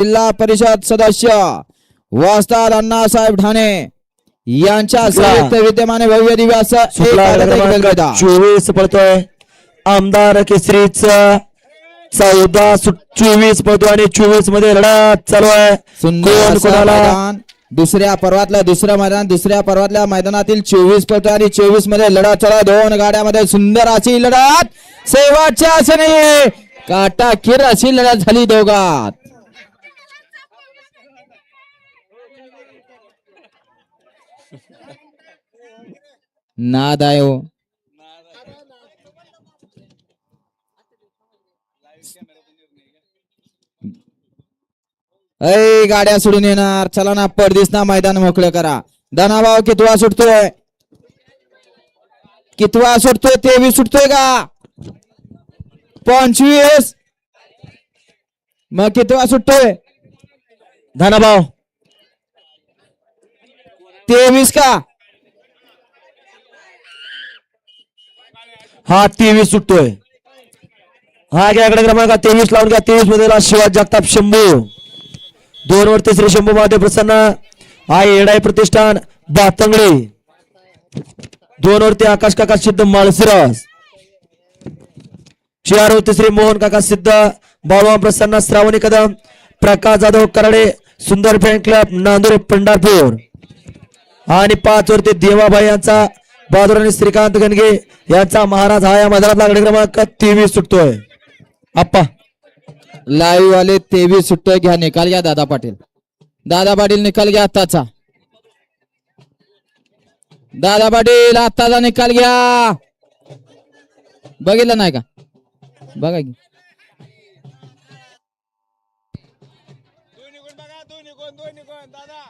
जिल्हा परिषद सदस्य वस्ताद अण्णासाहेब ढाणे यांच्या संयुक्त विद्यमाने भव्य दिव्यास 24 पळतोय आमदार केसरीचा 14-24 पळतो आणि 24 मध्ये लढत चालू आहे. सुंदर मैदान दुसऱ्या पर्वातलं दुसरं मैदान दुसऱ्या पर्वातल्या मैदानातील 24 पळतो आणि 24 मध्ये लढत चालू आहे. दोन गाड्यामध्ये सुंदर अशी लढत शेवटच्या क्षणी काटाकीर अशी लढत झाली दोघात. नाद आहे हो. ऐ गाड्या सोडून येणार चला ना पडदिस ना मैदान मोकळं करा. धनाभाव कितवा सुटतोय 23 सुटतोय का 25 मग कितवा सुटतोय धनाभाव 23 का हा 23 सुटतोय. हा घ्याकडे क्रमांक 23 लावून घ्या. 23 मध्ये शिवाजी जगताप शंभू 2 वर तिसरे शंभू महादेव प्रसन्न हा येडाई प्रतिष्ठान बातंगडे 2 वरती आकाश काका सिद्ध माळशिरस 4 वर तिसरे मोहन काका सिद्ध बाळवान प्रसन्न श्रावणी कदम प्रकाश जाधव कराडे सुंदर फॅन क्लब नांदुरे पंढरपूर आणि 5 वरती देवाबाई यांचा बहादूर आणि श्रीकांत गणगे यांचा महाराज हा या मैदानातला गडी क्रमांक 23 सुटतोय. आप्पा लाईव्ह वाले 23 सुटतोय. घ्या निकाल घ्या दादा पाटील निकाल घ्या आत्ताचा. दादा पाटील आत्ताचा निकाल घ्या. बघितलं नाही का बघा की दोन्ही कोण दादा